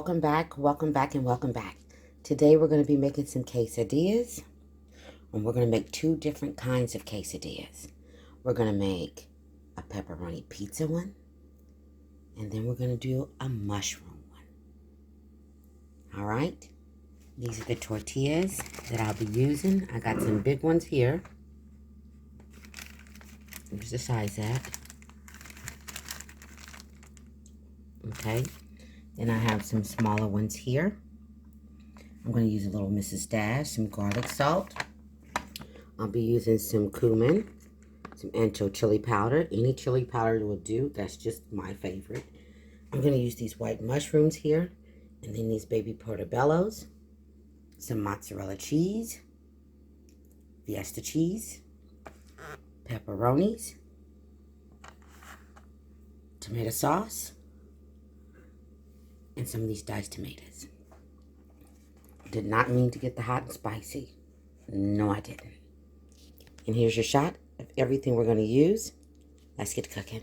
welcome back, and welcome back. Today we're going to be making some quesadillas, and we're going to make two different kinds of quesadillas. We're going to make a pepperoni pizza one, and then we're going to do a mushroom one. All right, these are the tortillas that I'll be using. I got some big ones here. Here's the size at. Okay. Then I have some smaller ones here. I'm going to use a little Mrs. Dash, some garlic salt. I'll be using some cumin, some ancho chili powder. Any chili powder will do. That's just my favorite. I'm going to use these white mushrooms here. And then these baby portobellos. Some mozzarella cheese. Fiesta cheese. Pepperonis. Tomato sauce. And some of these diced tomatoes. Did not mean to get the hot and spicy. No, I didn't. And here's your shot of everything we're going to use. Let's get cooking.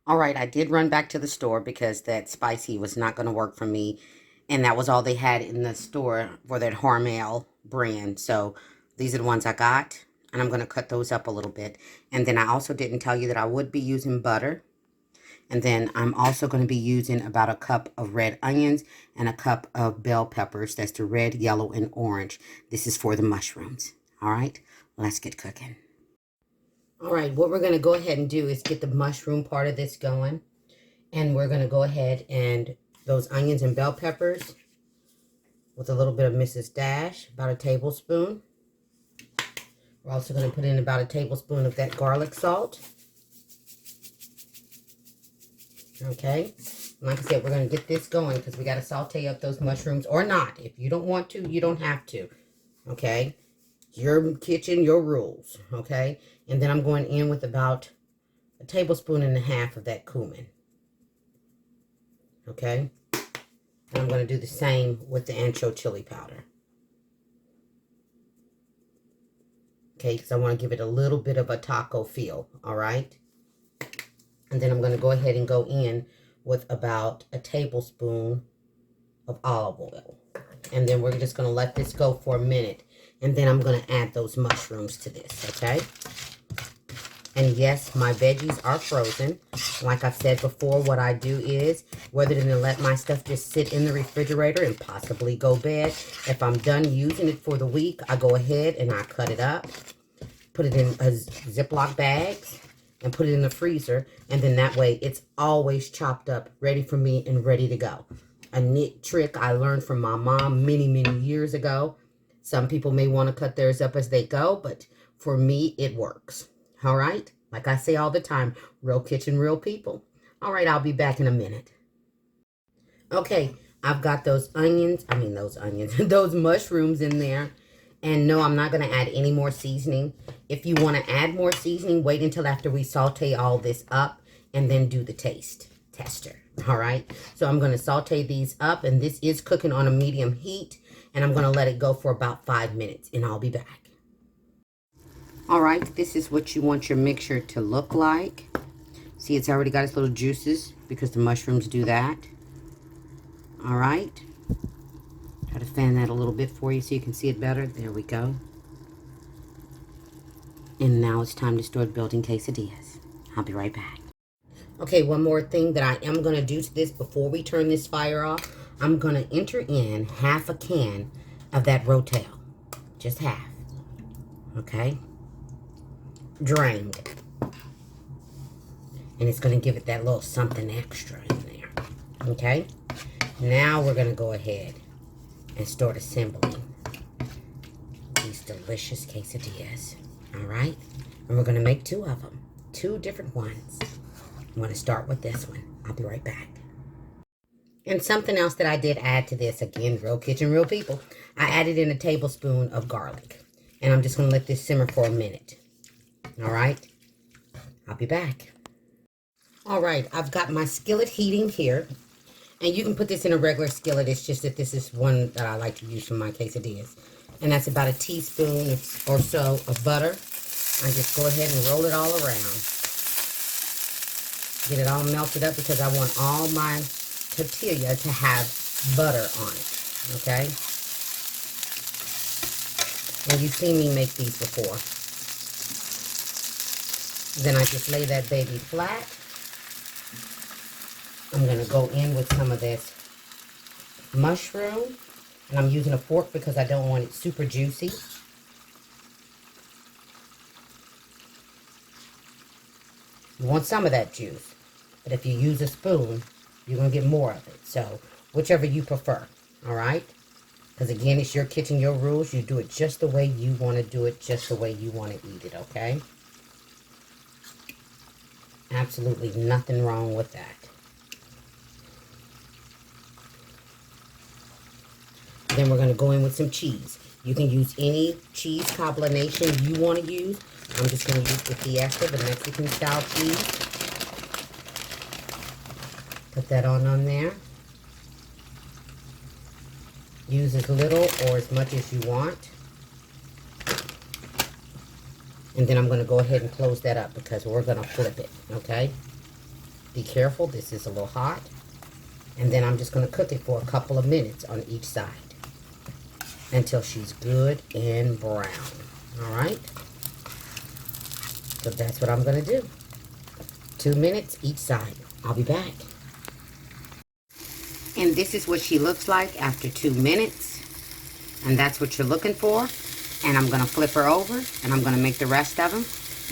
All right, I did run back to the store because that spicy was not going to work for me. And that was all they had in the store for that Hormel brand. So these are the ones I got. And I'm going to cut those up a little bit. And then I also didn't tell you that I would be using butter. And then I'm also going to be using about a cup of red onions and a cup of bell peppers. That's the red, yellow, and orange. This is for the mushrooms. All right, let's get cooking. All right, what we're going to go ahead and do is get the mushroom part of this going. And we're going to go ahead and those onions and bell peppers with a little bit of Mrs. Dash, about a tablespoon. We're also going to put in about a tablespoon of that garlic salt. Okay, like I said, we're going to get this going because we got to saute up those mushrooms or not. If you don't want to, you don't have to. Okay, your kitchen, your rules. Okay, and then I'm going in with about a tablespoon and a half of that cumin. Okay, and I'm going to do the same with the ancho chili powder. Okay, because I want to give it a little bit of a taco feel. All right. And then I'm going to go ahead and go in with about a tablespoon of olive oil. And then we're just going to let this go for a minute. And then I'm going to add those mushrooms to this, okay? And yes, my veggies are frozen. Like I've said before, what I do is, rather than let my stuff just sit in the refrigerator and possibly go bad, if I'm done using it for the week, I go ahead and I cut it up, put it in a Ziploc bags, and put it in the freezer, and then that way it's always chopped up, ready for me and ready to go. A neat trick I learned from my mom many, many years ago. Some people may want to cut theirs up as they go, but for me, it works. All right? Like I say all the time, real kitchen, real people. All right, I'll be back in a minute. Okay, I've got those those mushrooms in there. And no, I'm not going to add any more seasoning. If you want to add more seasoning, wait until after we saute all this up and then do the taste tester. All right. So I'm going to saute these up, and this is cooking on a medium heat. And I'm going to let it go for about 5 minutes, and I'll be back. All right. This is what you want your mixture to look like. See, it's already got its little juices because the mushrooms do that. All right. Try to fan that a little bit for you so you can see it better. There we go. And now it's time to start building quesadillas. I'll be right back. Okay, one more thing that I am going to do to this before we turn this fire off. I'm going to enter in half a can of that Rotel. Just half. Okay? Drained. And it's going to give it that little something extra in there. Okay? Now we're going to go ahead and start assembling these delicious quesadillas. All right? And we're going to make two of them. Two different ones. I'm going to start with this one. I'll be right back. And something else that I did add to this, again, real kitchen, real people. I added in a tablespoon of garlic. And I'm just going to let this simmer for a minute. All right? I'll be back. All right, I've got my skillet heating here. And you can put this in a regular skillet. It's just that this is one that I like to use for my quesadillas. And that's about a teaspoon or so of butter. I just go ahead and roll it all around. Get it all melted up because I want all my tortilla to have butter on it, okay? And you've seen me make these before. Then I just lay that baby flat. I'm going to go in with some of this mushroom. And I'm using a fork because I don't want it super juicy. You want some of that juice. But if you use a spoon, you're going to get more of it. So, whichever you prefer. Alright? Because again, it's your kitchen, your rules. You do it just the way you want to do it. Just the way you want to eat it. Okay? Absolutely nothing wrong with that. Then we're going to go in with some cheese. You can use any cheese combination you want to use. I'm just going to use the Fiesta, the Mexican style cheese. Put that on there. Use as little or as much as you want. And then I'm going to go ahead and close that up because we're going to flip it, okay? Be careful, this is a little hot. And then I'm just going to cook it for a couple of minutes on each side until she's good and brown, all right? So that's what I'm going to do. 2 minutes each side. I'll be back. And this is what she looks like after 2 minutes. And that's what you're looking for. And I'm going to flip her over, and I'm going to make the rest of them.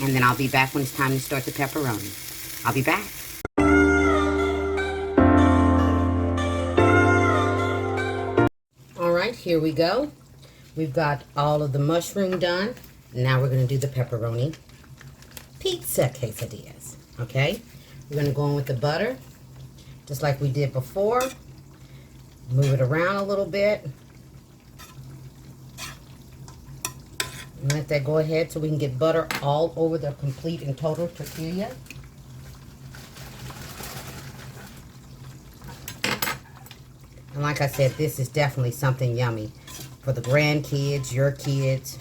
And then I'll be back when it's time to start the pepperoni. I'll be back. All right, here we go. We've got all of the mushroom done. Now we're going to do the pepperoni pizza quesadillas. Okay? We're going to go in with the butter, just like we did before. Move it around a little bit. And let that go ahead so we can get butter all over the complete and total tortilla. And like I said, this is definitely something yummy for the grandkids, your kids.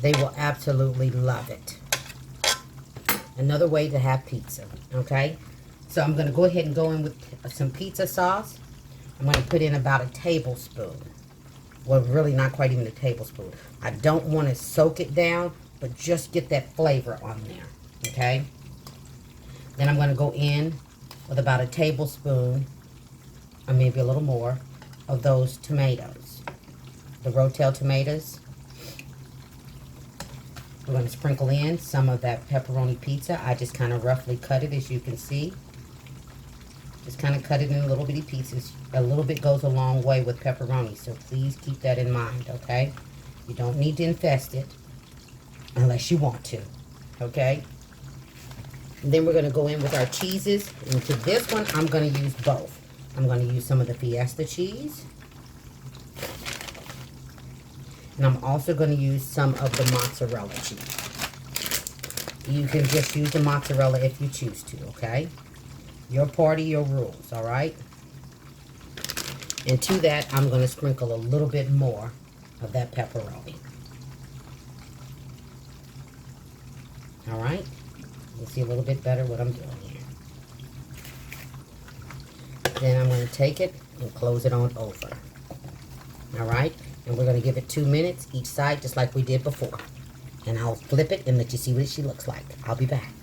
They will absolutely love it. Another way to have pizza, okay? So I'm going to go ahead and go in with some pizza sauce. I'm going to put in about a tablespoon. Well, really not quite even a tablespoon. I don't want to soak it down, but just get that flavor on there, okay? Then I'm going to go in with about a tablespoon, or maybe a little more, of those tomatoes. The Rotel tomatoes. We're going to sprinkle in some of that pepperoni pizza. I just kind of roughly cut it, as you can see. Just kind of cut it in little bitty pieces. A little bit goes a long way with pepperoni, so please keep that in mind, okay? You don't need to infest it unless you want to, okay? And then we're going to go in with our cheeses. And to this one, I'm going to use both. I'm going to use some of the Fiesta cheese. And I'm also going to use some of the mozzarella cheese. You can just use the mozzarella if you choose to, okay? Your party, your rules, all right? And to that, I'm going to sprinkle a little bit more of that pepperoni. All right? You see a little bit better what I'm doing here. Then I'm going to take it and close it on over. All right? And we're going to give it 2 minutes each side, just like we did before. And I'll flip it and let you see what she looks like. I'll be back.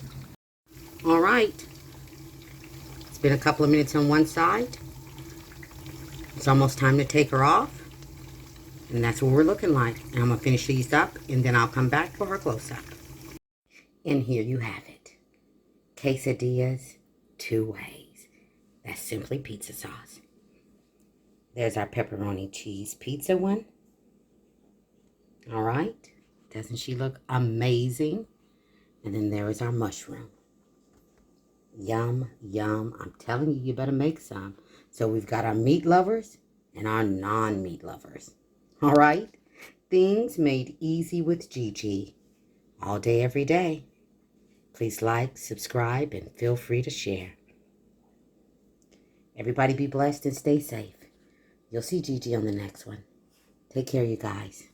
All right. It's been a couple of minutes on one side. It's almost time to take her off. And that's what we're looking like. And I'm going to finish these up, and then I'll come back for her close-up. And here you have it. Quesadillas 2 ways. That's simply pizza sauce. There's our pepperoni cheese pizza one. All right. Doesn't she look amazing? And then there is our mushroom. Yum, yum. I'm telling you, you better make some. So we've got our meat lovers and our non-meat lovers. All right? Things made easy with Gigi. All day, every day. Please like, subscribe, and feel free to share. Everybody be blessed and stay safe. You'll see Gigi on the next one. Take care, you guys.